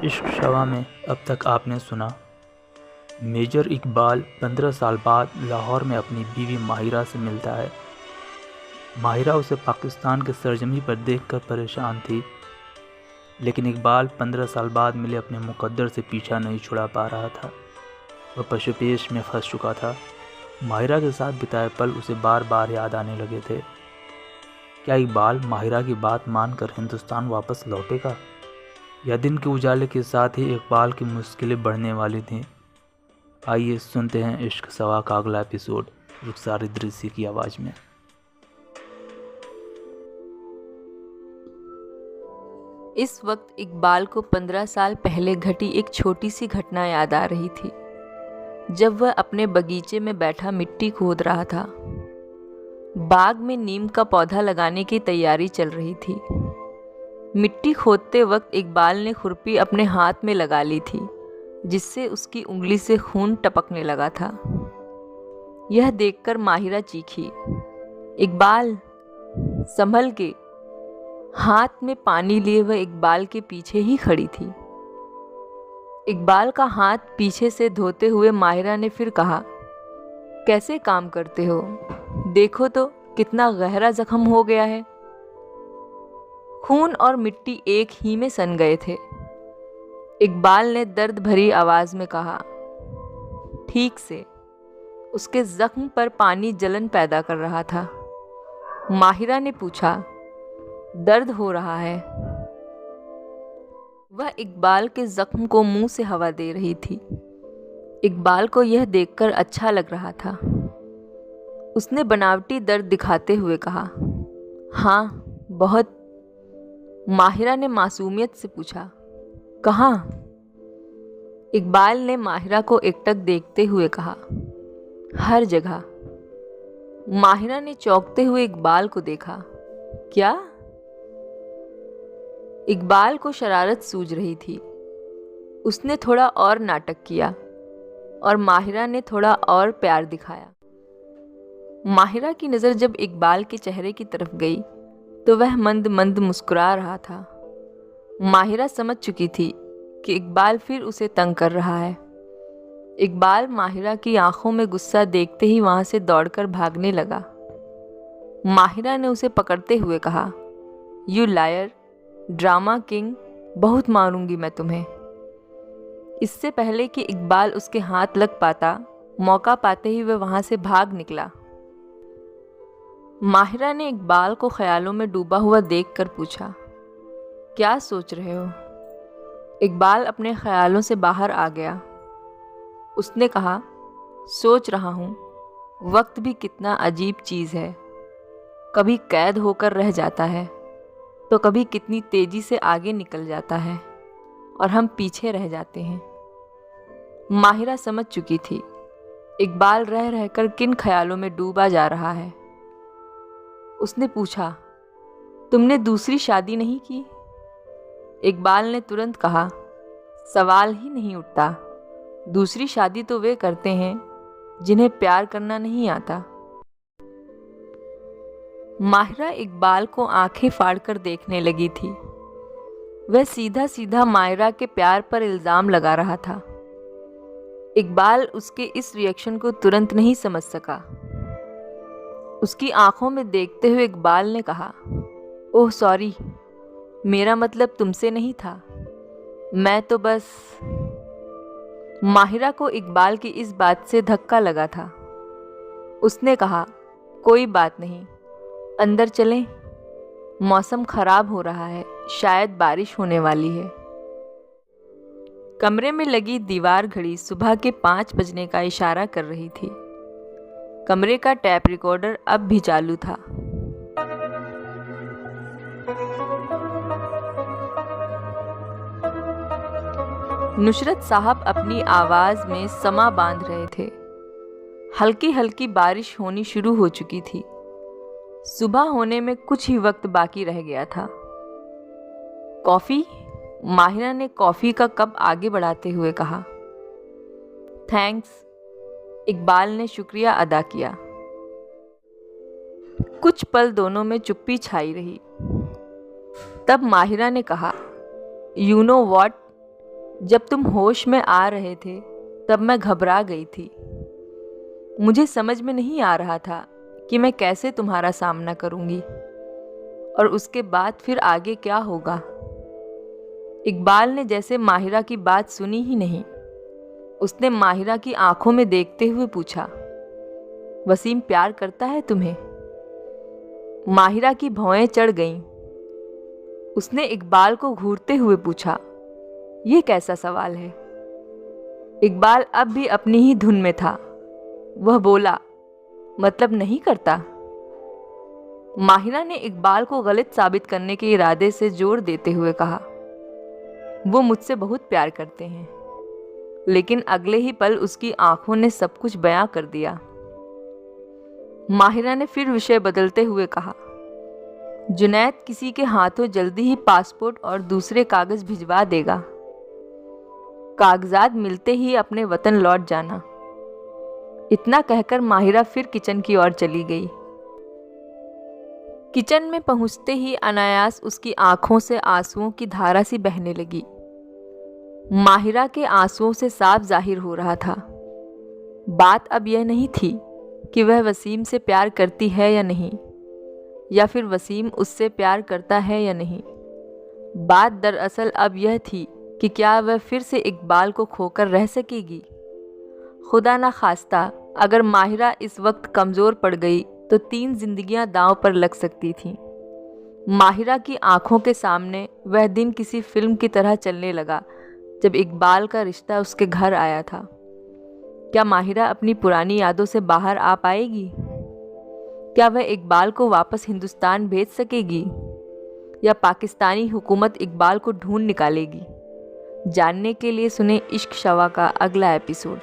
इश्क शवा में अब तक आपने सुना। मेजर इकबाल 15 साल बाद लाहौर में अपनी बीवी माहिरा से मिलता है। माहिरा उसे पाकिस्तान के सरजमी पर देखकर परेशान थी, लेकिन इकबाल 15 साल बाद मिले अपने मुकद्दर से पीछा नहीं छुड़ा पा रहा था। वह पशुपेश में फंस चुका था। माहिरा के साथ बिताए पल उसे बार बार याद आने लगे थे। क्या इकबाल माहिरा की बात मानकर हिंदुस्तान वापस लौटेगा, या दिन के उजाले के साथ ही इकबाल की मुश्किलें बढ़ने वाली थीं? आइए सुनते हैं इश्क सवा का अगला एपिसोड रुखसार इदरीसी की आवाज़ में। इस वक्त इकबाल को 15 साल पहले घटी एक छोटी सी घटना याद आ रही थी। जब वह अपने बगीचे में बैठा मिट्टी खोद रहा था। बाग में नीम का पौधा लगाने की तैयारी चल रही थी। मिट्टी खोदते वक्त इकबाल ने खुरपी अपने हाथ में लगा ली थी, जिससे उसकी उंगली से खून टपकने लगा था। यह देखकर माहिरा चीखी, इकबाल संभल के। हाथ में पानी लिए वह इकबाल के पीछे ही खड़ी थी। इकबाल का हाथ पीछे से धोते हुए माहिरा ने फिर कहा, कैसे काम करते हो? देखो तो कितना गहरा जख्म हो गया है। खून और मिट्टी एक ही में सन गए थे। इकबाल ने दर्द भरी आवाज में कहा, ठीक से। उसके जख्म पर पानी जलन पैदा कर रहा था। माहिरा ने पूछा, दर्द हो रहा है? वह इकबाल के जख्म को मुंह से हवा दे रही थी। इकबाल को यह देखकर अच्छा लग रहा था। उसने बनावटी दर्द दिखाते हुए कहा, हाँ बहुत। माहिरा ने मासूमियत से पूछा, कहाँ? इकबाल ने माहिरा को एकटक देखते हुए कहा, हर जगह। माहिरा ने चौंकते हुए इकबाल को देखा। क्या? इकबाल को शरारत सूझ रही थी। उसने थोड़ा और नाटक किया और माहिरा ने थोड़ा और प्यार दिखाया। माहिरा की नज़र जब इकबाल के चेहरे की तरफ गई तो वह मंद मंद मुस्कुरा रहा था। माहिरा समझ चुकी थी कि इकबाल फिर उसे तंग कर रहा है। इकबाल माहिरा की आंखों में गुस्सा देखते ही वहां से दौड़कर भागने लगा। माहिरा ने उसे पकड़ते हुए कहा, यू लायर, ड्रामा किंग, बहुत मारूंगी मैं तुम्हें। इससे पहले कि इकबाल उसके हाथ लग पाता, मौका पाते ही वह वहां से भाग निकला। माहिरा ने इकबाल को ख्यालों में डूबा हुआ देखकर पूछा, क्या सोच रहे हो? इकबाल अपने ख्यालों से बाहर आ गया। उसने कहा, सोच रहा हूँ वक्त भी कितना अजीब चीज़ है। कभी कैद होकर रह जाता है तो कभी कितनी तेजी से आगे निकल जाता है और हम पीछे रह जाते हैं। माहिरा समझ चुकी थी इकबाल रह रहकर किन ख्यालों में डूबा जा रहा है। उसने पूछा, तुमने दूसरी शादी नहीं की? इकबाल ने तुरंत कहा, सवाल ही नहीं उठता। दूसरी शादी तो वे करते हैं जिन्हें प्यार करना नहीं आता। माहिरा इकबाल को आंखें फाड़कर देखने लगी थी। वह सीधा सीधा माहिरा के प्यार पर इल्ज़ाम लगा रहा था। इकबाल उसके इस रिएक्शन को तुरंत नहीं समझ सका। उसकी आंखों में देखते हुए इकबाल ने कहा, ओह सॉरी, मेरा मतलब तुमसे नहीं था। मैं तो बस। माहिरा को इकबाल की इस बात से धक्का लगा था। उसने कहा, कोई बात नहीं, अंदर चलें। मौसम खराब हो रहा है, शायद बारिश होने वाली है। कमरे में लगी दीवार घड़ी सुबह के 5 बजने का इशारा कर रही थी। कमरे का टैप रिकॉर्डर अब भी चालू था। नुसरत साहब अपनी आवाज में समा बांध रहे थे। हल्की हल्की बारिश होनी शुरू हो चुकी थी। सुबह होने में कुछ ही वक्त बाकी रह गया था। कॉफ़ी? माहिरा ने कॉफ़ी का कप आगे बढ़ाते हुए कहा। थैंक्स। इकबाल ने शुक्रिया अदा किया। कुछ पल दोनों में चुप्पी छाई रही। तब माहिरा ने कहा, यू नो व्हाट, जब तुम होश में आ रहे थे तब मैं घबरा गई थी। मुझे समझ में नहीं आ रहा था कि मैं कैसे तुम्हारा सामना करूंगी और उसके बाद फिर आगे क्या होगा। इकबाल ने जैसे माहिरा की बात सुनी ही नहीं। उसने माहिरा की आंखों में देखते हुए पूछा, वसीम प्यार करता है तुम्हें? माहिरा की भौएं चढ़ गईं। उसने इकबाल को घूरते हुए पूछा, यह कैसा सवाल है? इकबाल अब भी अपनी ही धुन में था। वह बोला, मतलब नहीं करता। माहिरा ने इकबाल को गलत साबित करने के इरादे से जोर देते हुए कहा, वो मुझसे बहुत प्यार करते हैं। लेकिन अगले ही पल उसकी आंखों ने सब कुछ बयां कर दिया। माहिरा ने फिर विषय बदलते हुए कहा, जुनैद किसी के हाथों जल्दी ही पासपोर्ट और दूसरे कागज भिजवा देगा। कागजात मिलते ही अपने वतन लौट जाना। इतना कहकर माहिरा फिर किचन की ओर चली गई। किचन में पहुंचते ही अनायास उसकी आंखों से आंसुओं की धारा सी बहने लगी। माहिरा के आंसुओं से साफ जाहिर हो रहा था, बात अब यह नहीं थी कि वह वसीम से प्यार करती है या नहीं, या फिर वसीम उससे प्यार करता है या नहीं। बात दरअसल अब यह थी कि क्या वह फिर से इकबाल को खोकर रह सकेगी। खुदा ना खास्ता अगर माहिरा इस वक्त कमज़ोर पड़ गई तो 3 जिंदगियां दांव पर लग सकती थीं। माहिरा की आंखों के सामने वह दिन किसी फिल्म की तरह चलने लगा जब इकबाल का रिश्ता उसके घर आया था। क्या माहिरा अपनी पुरानी यादों से बाहर आ पाएगी? क्या वह इकबाल को वापस हिंदुस्तान भेज सकेगी, या पाकिस्तानी हुकूमत इकबाल को ढूंढ निकालेगी? जानने के लिए सुने इश्क शवा का अगला एपिसोड।